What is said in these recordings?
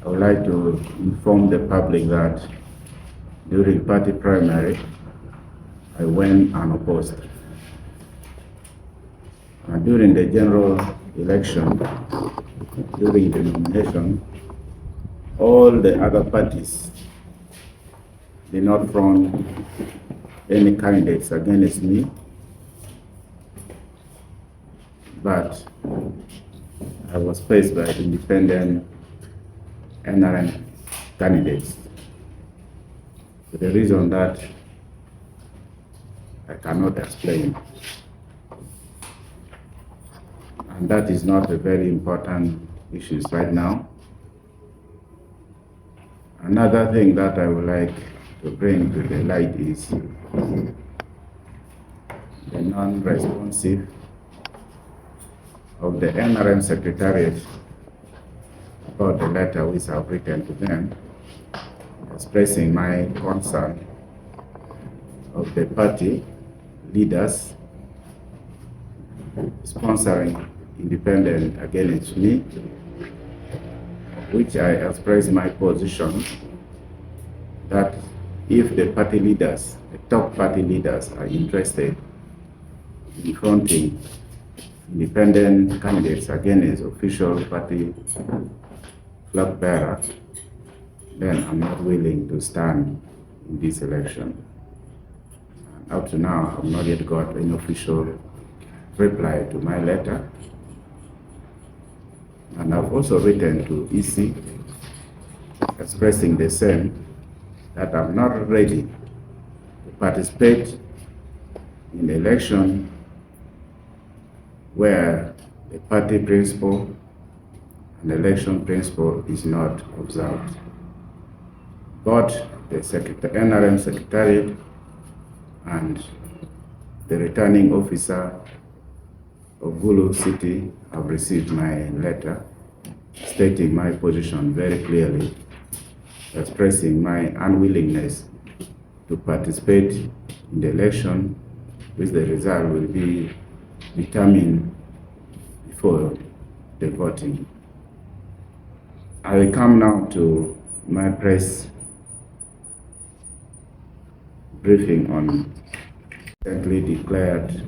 I would like to inform the public that during party primary, I went unopposed. And during the general election, during the nomination, all the other parties did not front any candidates against me, but I was faced by independent NRM candidates. For the reason that I cannot explain. And that is not a very important issue right now. Another thing that I would like to bring to the light is the non-responsive of the NRM Secretariat about the letter which I've written to them, expressing my concern of the party leaders sponsoring independent against me, which I express my position that if the party leaders, the top party leaders, are interested in fronting independent candidates against official party flag bearer, then I'm not willing to stand in this election. And up to now, I've not yet got an official reply to my letter. And I've also written to EC expressing the same, that I'm not ready to participate in the election where the party principle and election principle is not observed. But the NRM Secretariat and the returning officer of Gulu City have received my letter stating my position very clearly, expressing my unwillingness to participate in the election, which the result will be determined before the voting. I will come now to my press briefing on recently declared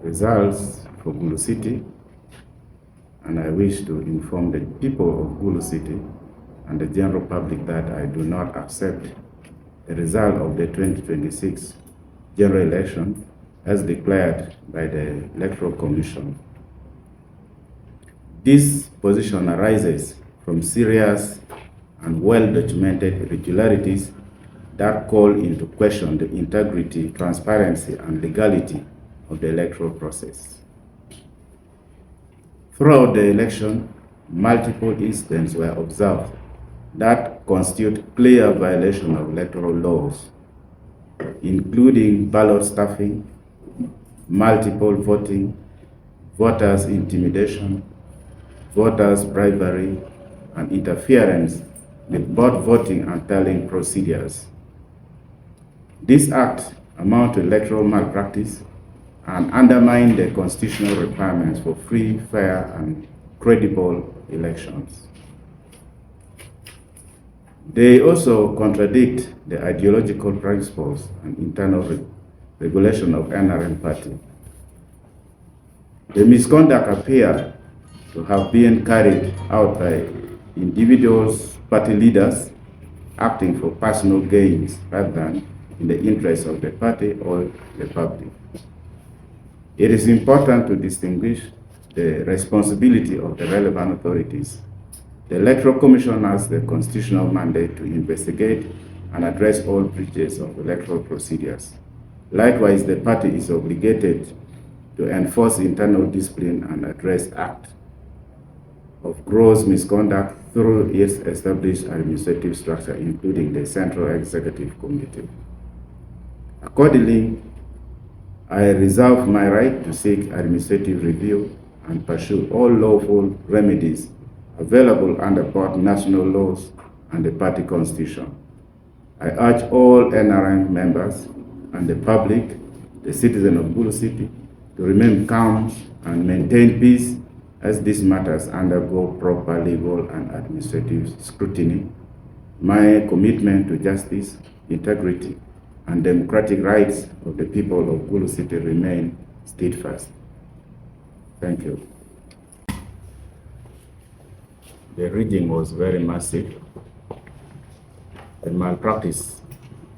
results for Gulu City, and I wish to inform the people of Gulu City and the general public that I do not accept the result of the 2026 general election as declared by the Electoral Commission. This position arises from serious and well-documented irregularities that call into question the integrity, transparency, and legality of the electoral process. Throughout the election, multiple incidents were observed that constitute clear violation of electoral laws, including ballot stuffing, multiple voting, voters' intimidation, voters' bribery, and interference with both voting and tallying procedures. This act amounts to electoral malpractice and undermine the constitutional requirements for free, fair, and credible elections. They also contradict the ideological principles and internal regulation of NRM party. The misconduct appear to have been carried out by individuals, party leaders, acting for personal gains rather than in the interest of the party or the public. It is important to distinguish the responsibility of the relevant authorities. The Electoral Commission has the constitutional mandate to investigate and address all breaches of electoral procedures. Likewise, the party is obligated to enforce internal discipline and address acts of gross misconduct through its established administrative structure, including the Central Executive Committee. Accordingly, I reserve my right to seek administrative review and pursue all lawful remedies available under both national laws and the party constitution. I urge all NRM members and the public, the citizens of Gulu City, to remain calm and maintain peace as these matters undergo proper legal and administrative scrutiny, my commitment to justice, integrity, and democratic rights of the people of Gulu City remain steadfast. Thank you. The rigging was very massive. The malpractices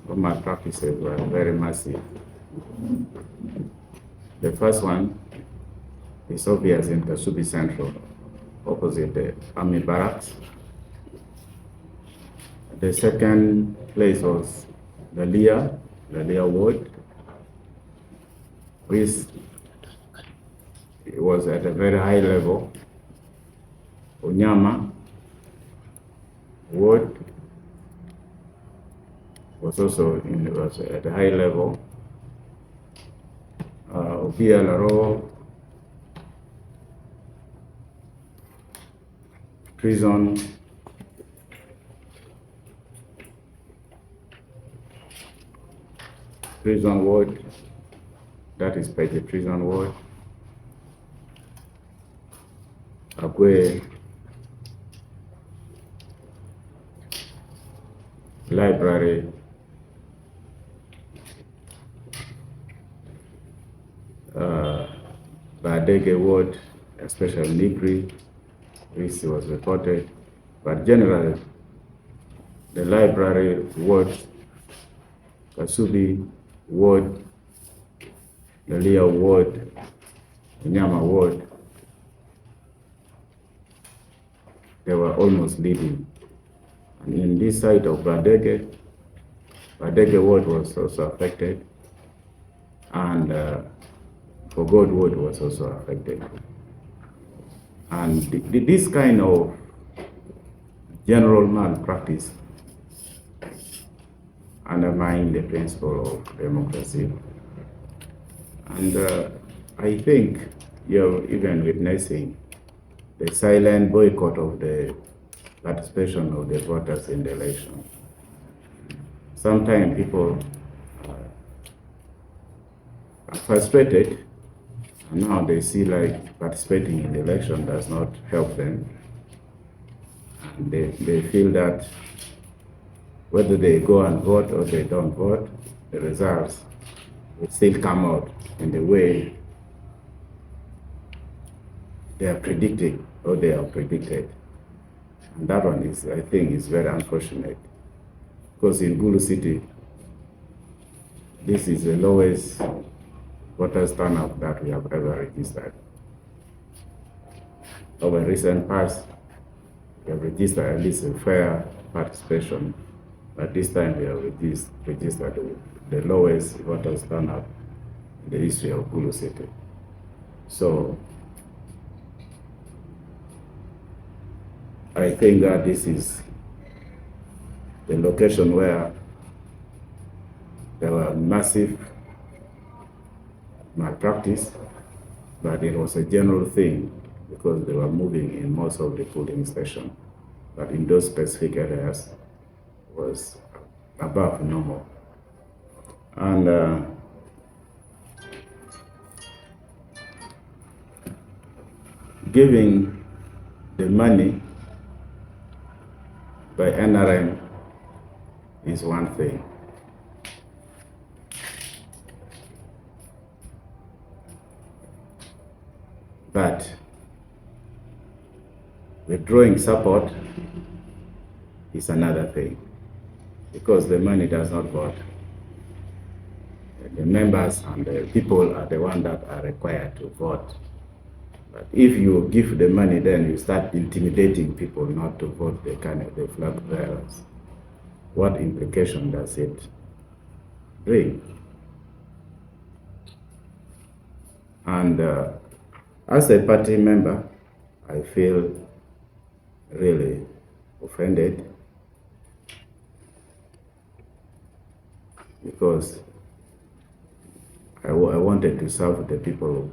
were very massive. The first one is obvious in Kasubi Central, opposite the Army Barracks. The second place was the Leah Ward, which was at a very high level. Unyama Ward was also at a high level. Laro prison ward, that is by the prison ward. Agwe library, Badege ward, especially Nigri, which was reported, but generally the library ward, Kasubi ward, the Leah ward, the Nyama ward, they were almost leading. And in this side of Badege ward was also affected, and Fogod ward was also affected. And this kind of general malpractice undermine the principle of democracy. And I think you're even witnessing the silent boycott of the participation of the voters in the election. Sometimes people are frustrated, and now they see like participating in the election does not help them. And they feel that whether they go and vote or they don't vote, the results will still come out in the way they are predicting or they are predicted. And that one is, I think, is very unfortunate. Because in Gulu City, this is the lowest voters turnout that we have ever registered. Over recent past, we have registered at least a fair participation, but this time we have registered the lowest voters turnout in the history of Gulu City. So I think that this is the location where there were massive malpractice, but it was a general thing because they were moving in most of the polling stations. But in those specific areas was above normal. And giving the money by NRM is one thing. But withdrawing support is another thing, because the money does not vote. The members and the people are the ones that are required to vote. But if you give the money, then you start intimidating people not to vote the flag bearers. What implication does it bring? And as a party member, I feel really offended, because I wanted to serve the people of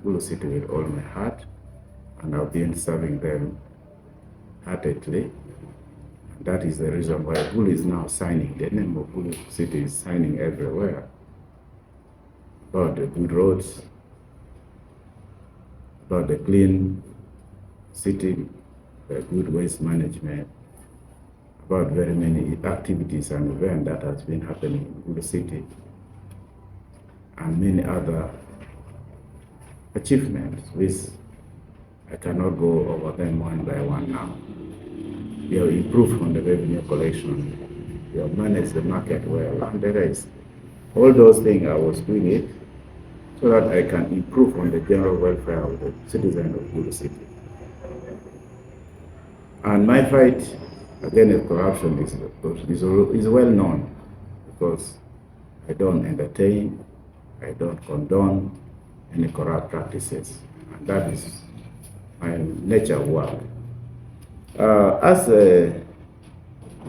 Gulu City with all my heart, and I've been serving them heartedly. That is the reason why Gulu is now signing. The name of Gulu City is signing everywhere about the good roads, about the clean city, good waste management, about very many activities and events that has been happening in the city, and many other achievements, which I cannot go over them one by one now. You have improved on the revenue collection, you have managed the market well, and the rest. All those things I was doing it so that I can improve on the general welfare of the citizens of Gulu City. And my fight against corruption is well known, because I don't entertain, I don't condone any corrupt practices, and that is my nature of work. As a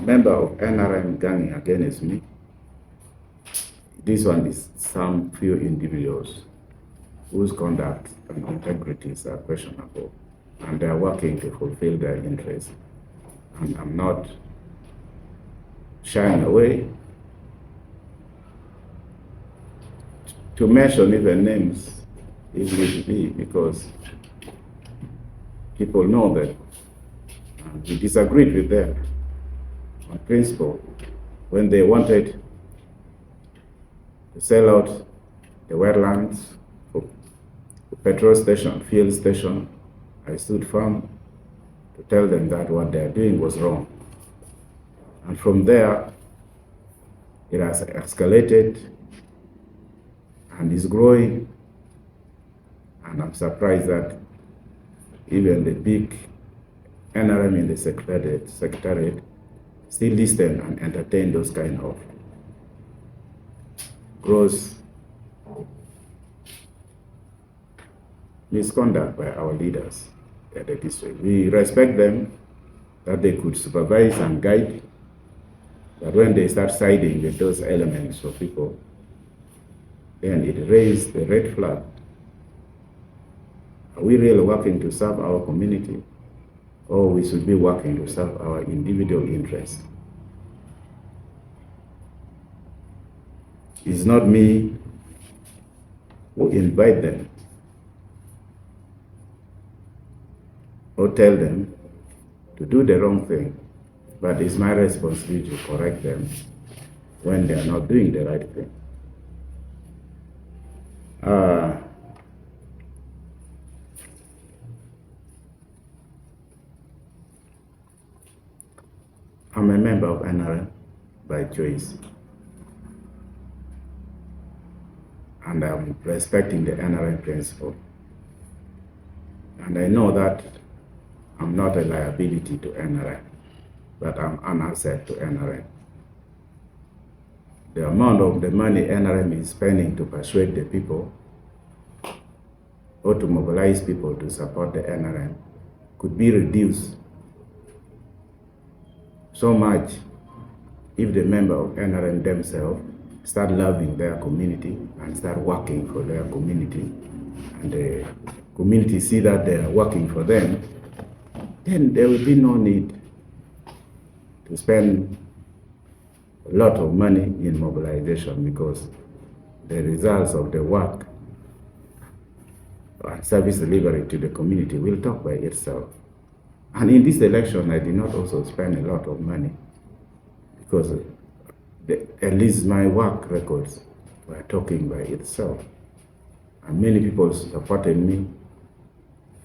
member of NRM gang against me, this one is some few individuals whose conduct and integrities are questionable, and they are working to fulfill their interests. And I'm not shying away to mention even names if need be, because people know that we disagreed with them on principle when they wanted to sell out the wetlands for petrol station, fuel station. I stood firm to tell them that what they are doing was wrong. And from there, it has escalated and is growing. And I'm surprised that even the big NRM in the secretariat still listen and entertain those kind of gross misconduct by our leaders at the district. We respect them, that they could supervise and guide, but when they start siding with those elements of people, then it raised the red flag. Are we really working to serve our community, or we should be working to serve our individual interests? It's not me who invite them or tell them to do the wrong thing, but it's my responsibility to correct them when they are not doing the right thing. I'm a member of NRM by choice, and I'm respecting the NRM principle. And I know that I'm not a liability to NRM, but I'm an asset to NRM. The amount of the money NRM is spending to persuade the people or to mobilize people to support the NRM could be reduced so much if the member of NRM themselves start loving their community and start working for their community, and the community see that they are working for them, then there will be no need to spend a lot of money in mobilization, because the results of the work and service delivery to the community will talk by itself. And in this election, I did not also spend a lot of money, because at least my work records were talking by itself. And many people supported me.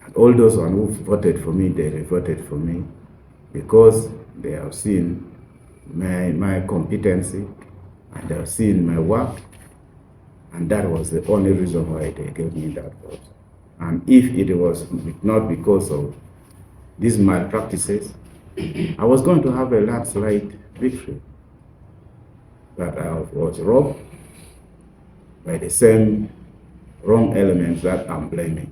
And all those who voted for me, they voted for me because they have seen my competency, and they have seen my work. And that was the only reason why they gave me that vote. And if it was not because of these malpractices, I was going to have a landslide victory. But I was robbed by the same wrong elements that I'm blaming.